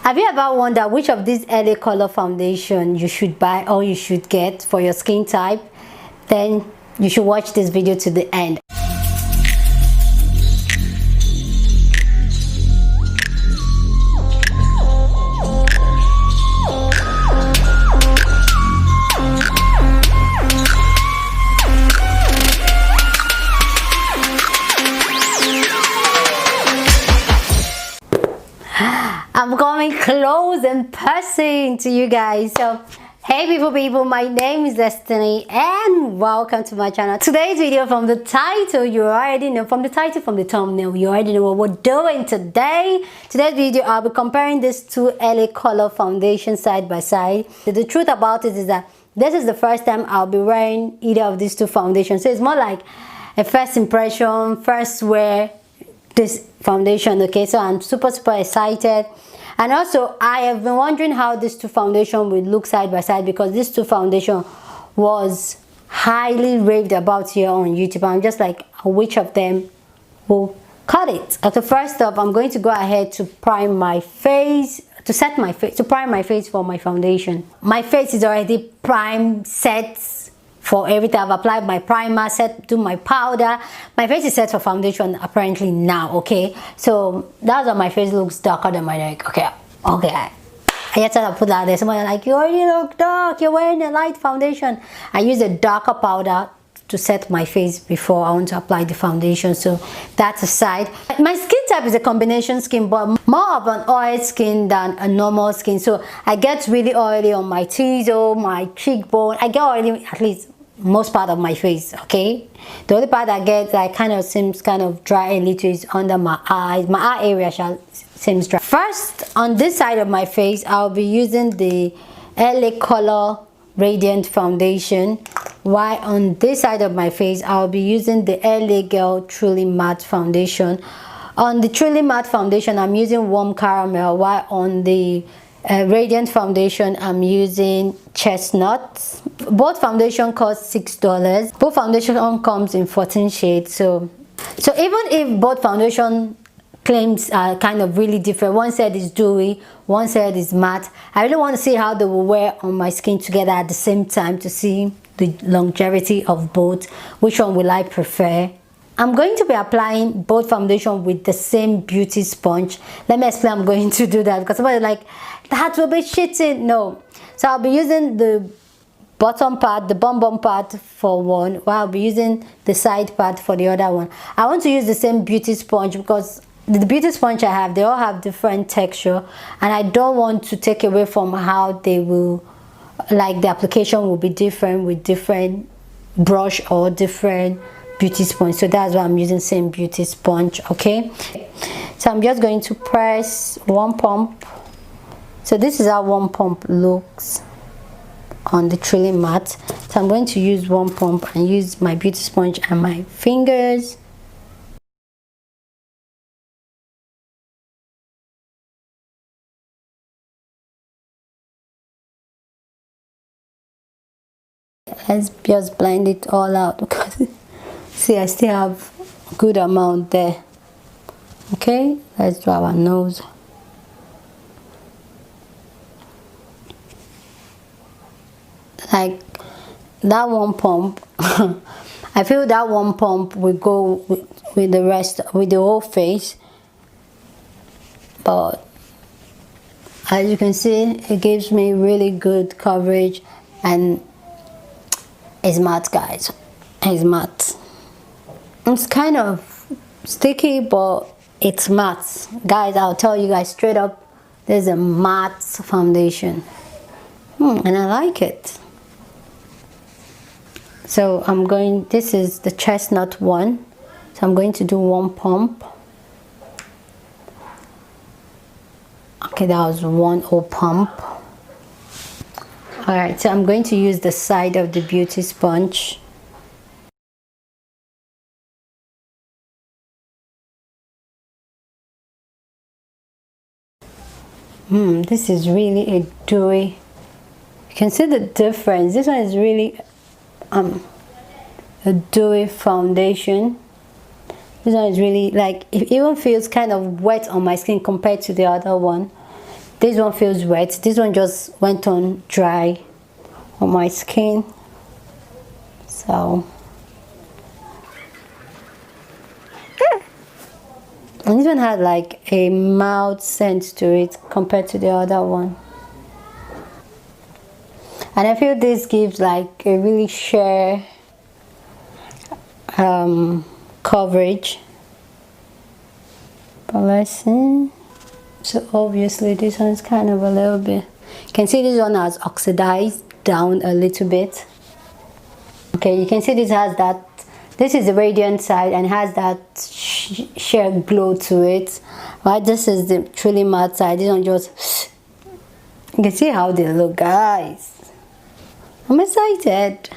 Have you ever wondered which of these LA color foundation you should buy or you should get for your skin type? Then you should watch this video to the end. I'm coming close and pressing to you guys. So hey people, my name is Destiny and welcome to my channel. Today's video, from the title you already know, from the thumbnail you already know what we're doing today. Today's video I'll be comparing these two LA color foundation side by side. The truth about it is that this is the first time I'll be wearing either of these two foundations, so it's more like a first impression, first wear this foundation. Okay, so I'm super excited. And also I have been wondering how these two foundation will look side by side, because this two foundation was highly raved about here on YouTube. I'm just like, which of them will cut it? Okay, first off, I'm going to go ahead to prime my face, to prime my face for my foundation. My face is already primed, set for everything. I've applied my primer, do my powder. My face is set for foundation apparently now. Okay, so that's why my face looks darker than my neck. Okay. I just had to put that there. Somebody like, you already look dark, you're wearing a light foundation. I use a darker powder to set my face before I want to apply the foundation. So that's aside. My skin type is a combination skin, but more of an oil skin than a normal skin. So I get really oily on my T-zone, my cheekbone. I get oily at least most part of my face. Okay, the only part I get that kind of seems kind of dry a little is under my eyes. My eye area seems dry. First, on this side of my face, I'll be using the LA Color Radiant Foundation, while on this side of my face I'll be using the LA Girl Truly Matte Foundation. On the Truly Matte Foundation I'm using Warm Caramel, while on the Radiant Foundation I'm using Chestnut. Both foundation cost $6. Both foundation comes in 14 shades. So even if both foundation claims are kind of really different, one side is dewy, one side is matte, I really want to see how they will wear on my skin together at the same time to see the longevity of both. Which one will I prefer? I'm going to be applying both foundation with the same beauty sponge. Let me explain. I'm going to do that because somebody's like, that will be shitting. No. So I'll be using the bottom part, the bum part for one, while I'll be using the side part for the other one. I want to use the same beauty sponge because the beauty sponge I have, they all have different texture, and I don't want to take away from how they will, like the application will be different with different brush or different beauty sponge. So that's why I'm using same beauty sponge. Okay, so I'm just going to press one pump. So this is how one pump looks on the Truly Matte. So I'm going to use one pump and use my beauty sponge and my fingers. Let's just blend it all out because see, I still have a good amount there. Okay, let's do our nose. Like that one pump I feel that one pump will go with the rest, with the whole face, but as you can see it gives me really good coverage and it's matte, guys. It's matte. It's kind of sticky, but it's matte, guys. I'll tell you guys straight up, there's a matte foundation, and I like it. So I'm going, this is the Chestnut one, so I'm going to do one pump. Okay, that was one whole pump. Alright, so I'm going to use the side of the beauty sponge. This is really a dewy. You can see the difference. This one is really a dewy foundation. This one is really like, it even feels kind of wet on my skin compared to the other one. This one feels wet. This one just went on dry on my skin. So and this one had like a mild scent to it compared to the other one. And I feel this gives like a really sheer coverage. But let's see. So obviously this one's kind of a little bit, you can see this one has oxidized down a little bit. Okay, you can see this has that, this is the radiant side and has that sheer glow to it. Right, this is the truly matte side. This one just, you can see how they look, guys. I'm excited.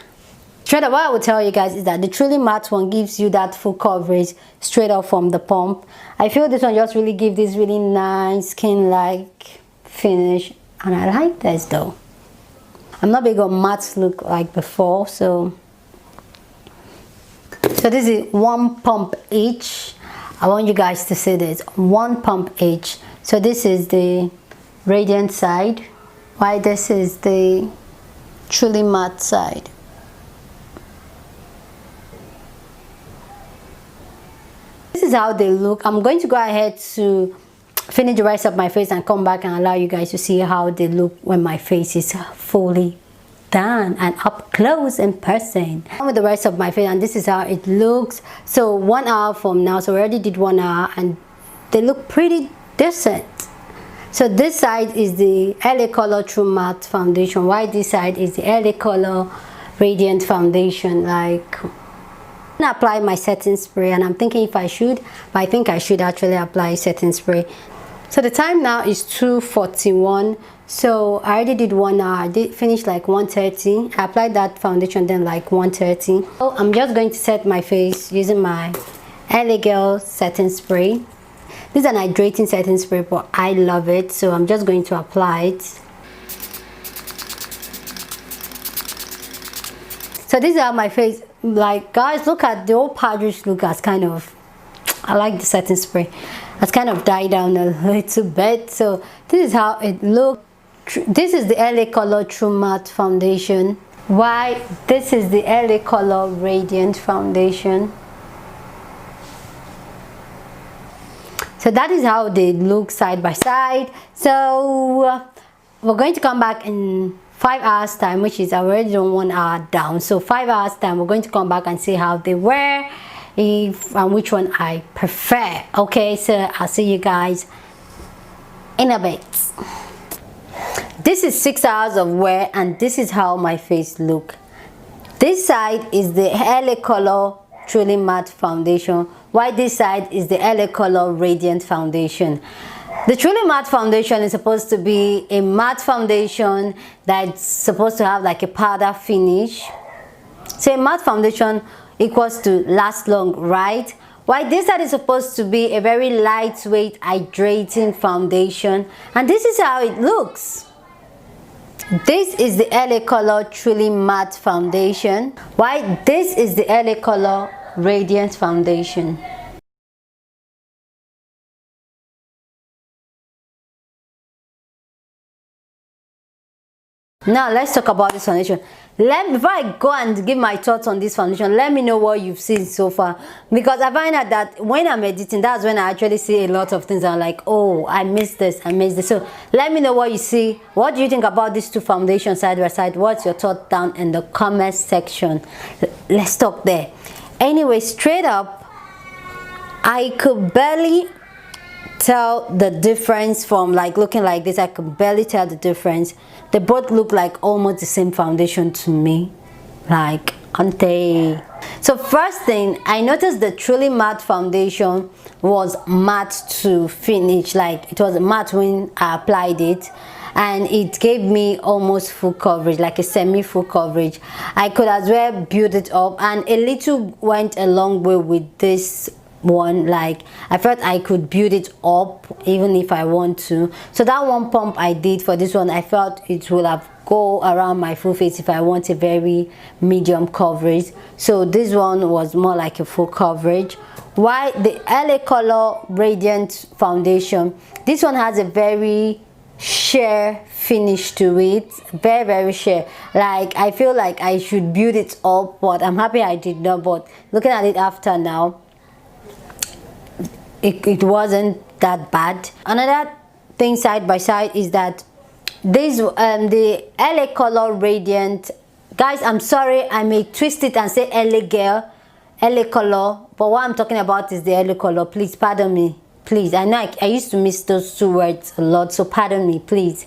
Straight up, what I would tell you guys is that the truly matte one gives you that full coverage straight up from the pump. I feel this one just really gives this really nice skin-like finish, and I like this though. I'm not big on matte look like before, so this is one pump each. I want you guys to see this, one pump each. So this is the radiant side, while this is the truly matte side. This is how they look. I'm going to go ahead to finish the rest of my face and come back and allow you guys to see how they look when my face is fully done and up close in person. With the rest of my face, and this is how it looks. So 1 hour from now, so we already did 1 hour and they look pretty decent. So this side is the LA Color True Matte Foundation, while this side is the LA Color Radiant Foundation. Like, I apply my setting spray, and I'm thinking if I should, but I think I should actually apply setting spray. So the time now is 2:41. So I already did 1 hour. I did finish like 1:30. I applied that foundation then like 1:30. So I'm just going to set my face using my LA Girl setting spray. This is an hydrating setting spray, but I love it, so I'm just going to apply it. So this is how my face, like, guys, look at the old powderish look as kind of, I like the setting spray, has kind of died down a little bit. So this is how it looks. This is the LA Color True Matte Foundation, while this is the LA Color Radiant Foundation. So that is how they look side by side. So we're going to come back in 5 hours time, which is already on 1 hour down. So 5 hours time, we're going to come back and see how they were, and which one I prefer. Okay, so I'll see you guys in a bit. This is 6 hours of wear, and this is how my face look. This side is the LA Color Truly Matte Foundation, while this side is the LA Color Radiant Foundation. The Truly Matte Foundation is supposed to be a matte foundation that's supposed to have like a powder finish. So a matte foundation equals to last long, right? While this side is supposed to be a very lightweight, hydrating foundation. And this is how it looks. This is the LA Color Truly Matte Foundation, while this is the LA Color Radiant Foundation. Now let's talk about this foundation. Before I go and give my thoughts on this foundation, let me know what you've seen so far, because I find out that when I'm editing, that's when I actually see a lot of things. I'm like, oh, I missed this, I missed this. So let me know what you see. What do you think about these two foundations side by side? What's your thought down in the comment section? Let's talk there. Anyway, straight up, I could barely tell the difference from like looking like this. I could barely tell the difference. They both look like almost the same foundation to me, like, aren't they? So first thing, I noticed the Truly Matte Foundation was matte to finish, like it was matte when I applied it, and it gave me almost full coverage, like a semi full coverage. I could as well build it up, and a little went a long way with this one. Like, I felt I could build it up even if I want to. So that one pump I did for this one, I felt it will have go around my full face if I want a very medium coverage. So this one was more like a full coverage. While the LA Color Radiant Foundation, this one has a very sheer finish to it, very sheer. Like I feel like I should build it up, but I'm happy I did not. But looking at it after now, it wasn't that bad. Another thing side by side is that this the LA Color Radiant, guys, I'm sorry I may twist it and say LA Girl, LA Color, but what I'm talking about is the LA Color. Please pardon me, please. I know I used to miss those two words a lot, so pardon me, please.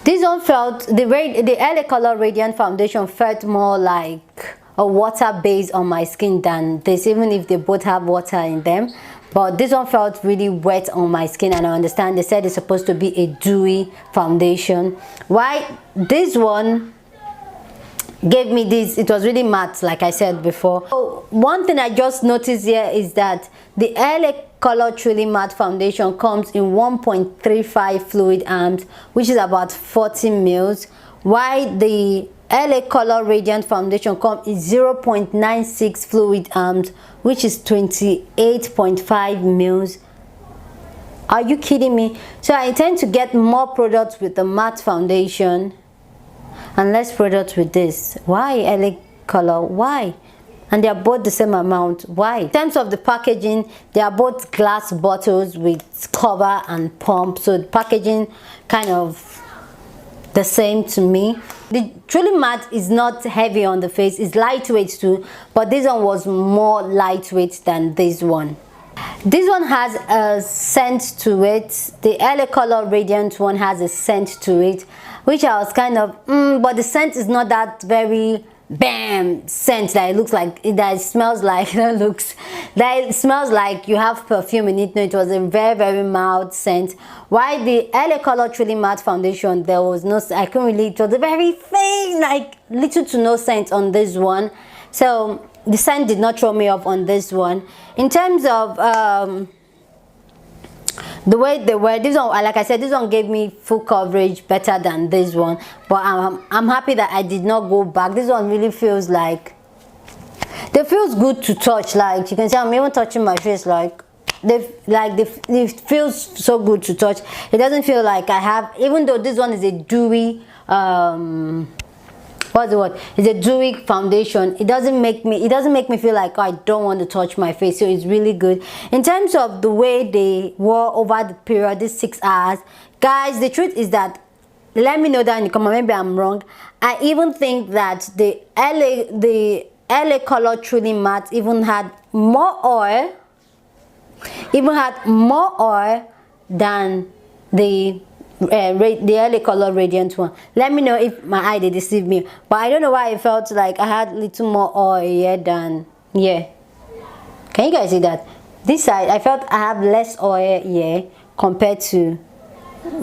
This one felt, the LA Color Radiant foundation felt more like a water base on my skin than this, even if they both have water in them. But this one felt really wet on my skin, and I understand they said it's supposed to be a dewy foundation. Why this one gave me this, it was really matte, like I said before. So one thing I just noticed here is that the LA Color Truly Matte foundation comes in 1.35 fluid amps, which is about 40 mils, while the LA Color Radiant foundation comes in 0.96 fluid amps, which is 28.5 mils. Are you kidding me? So I intend to get more products with the matte foundation and less products with this. Why LA Color? Why? And they are both the same amount. Why? In terms of the packaging, they are both glass bottles with cover and pump, so the packaging kind of the same to me. The Truly Matte is not heavy on the face, it's lightweight too, but this one was more lightweight than this one. This one has a scent to it. The LA Color Radiant one has a scent to it, which I was kind of but the scent is not that very bam scent that it looks like, that it smells like that it smells like you have perfume in it. No, it was a very mild scent. While the LA Color Truly Matte foundation, there was no, I couldn't really, it was a very faint, like little to no scent on this one. So the scent did not throw me off on this one. In terms of the way they were, this one, like I said, this one gave me full coverage better than this one, but I'm happy that I did not go back. This one really feels like, they feels good to touch. Like you can see I'm even touching my face, like it feels so good to touch. It doesn't feel like I have, even though this one is a dewy what's the word, it's a dewy foundation, it doesn't make me feel like, oh, I don't want to touch my face. So it's really good. In terms of the way they wore over the period, these 6 hours, guys, the truth is that, let me know down in the comment, maybe I'm wrong, I even think that the LA Color Truly Matte even had more oil than the LA Color Radiant one. Let me know if my eye did deceive me, but I don't know why I felt like I had a little more oil here than here. Can you guys see that? This side I felt I have less oil here compared to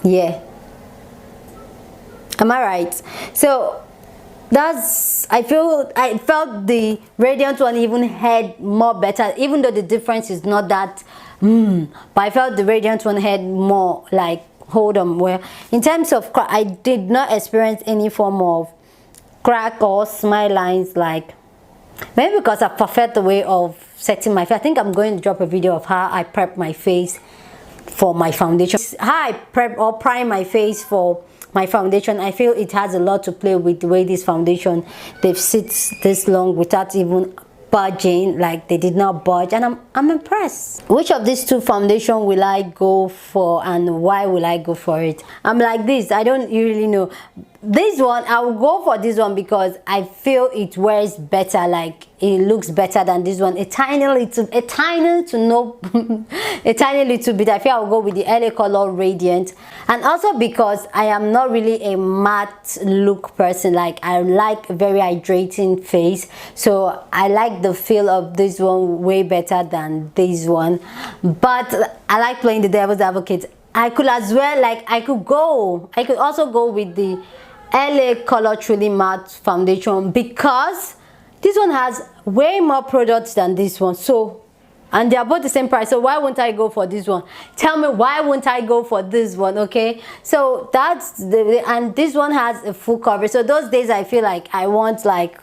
here. Am I right? So that's, I felt the Radiant one even had more better, even though the difference is not that but I felt the Radiant one had more, like, hold on, where in terms of crack, I did not experience any form of crack or smile lines, like maybe because I perfect the way of setting my face. I think I'm going to drop a video of how I prep my face for my foundation, how I prep or prime my face for my foundation. I feel it has a lot to play with the way this foundation, they've sit this long without even budging, like they did not budge, and I'm impressed. Which of these two foundation will I go for, and why will I go for it? I'm like this, I don't really know. This one, I will go for this one because I feel it wears better, like it looks better than this one. A tiny little bit. I feel I'll go with the LA Color Radiant, and also because I am not really a matte look person. Like I like a very hydrating face, so I like the feel of this one way better than this one. But I like playing the devil's advocate. I could as well, like I could also go with the LA Color Truly Matte foundation because this one has way more products than this one, so, and they are both the same price, so why won't I go for this one? Tell me, why won't I go for this one? Okay, so that's the, and this one has a full coverage, so those days I feel like I want, like,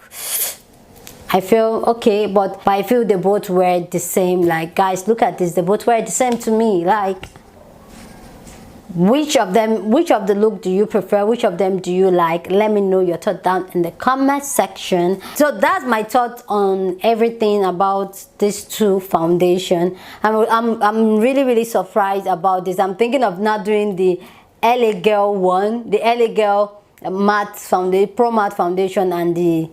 I feel okay, but I feel they both wear the same. Like guys, look at this, they both wear the same to me. Like which of the look do you prefer, which of them do you like? Let me know your thought down in the comment section. So that's my thoughts on everything about these two foundation. I'm really surprised about this. I'm thinking of not doing the LA Girl one, the LA Girl matte foundation, pro matte foundation, and the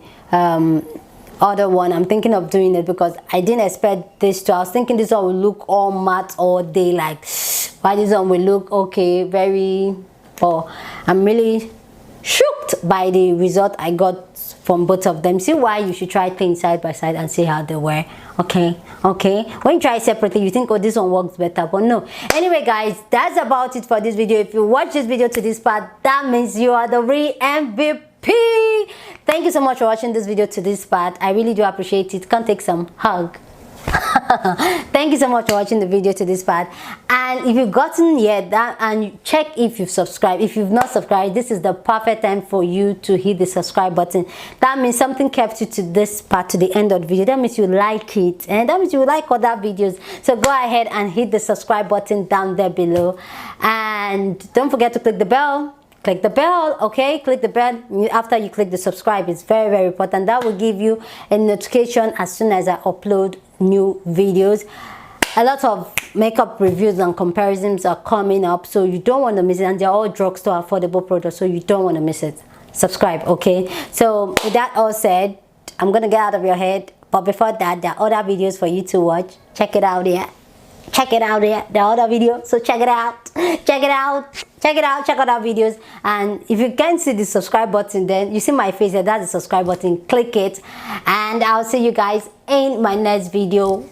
other one. I'm thinking of doing it because I didn't expect this to. I was thinking this one will look all matte all day, like why this one will look okay, very. Oh, I'm really shocked by the result I got from both of them. See why you should try things side by side and see how they wear. Okay, when you try it separately you think, oh, this one works better, but no. Anyway guys, that's about it for this video. If you watch this video to this part, that means you are the real MVP. Thank you so much for watching this video to this part. I really do appreciate it. Come take some hug. Thank you so much for watching the video to this part. And if you've gotten yet that, and check if you've subscribed. If you've not subscribed, this is the perfect time for you to hit the subscribe button. That means something kept you to this part, to the end of the video. That means you like it, and that means you like other videos. So go ahead and hit the subscribe button down there below, and don't forget to click the bell. Click the bell, okay? Click the bell after you click the subscribe. It's very important. That will give you a notification as soon as I upload new videos. A lot of makeup reviews and comparisons are coming up, so you don't want to miss it, and they're all drugstore affordable products, so you don't want to miss it. Subscribe, okay? So with that all said, I'm gonna get out of your head, but before that, there are other videos for you to watch. Check it out here. Check it out here, the other video. So check it out, check out our videos. And if you can't see the subscribe button, then you see my face here, that's the subscribe button. Click it, and I'll see you guys in my next video.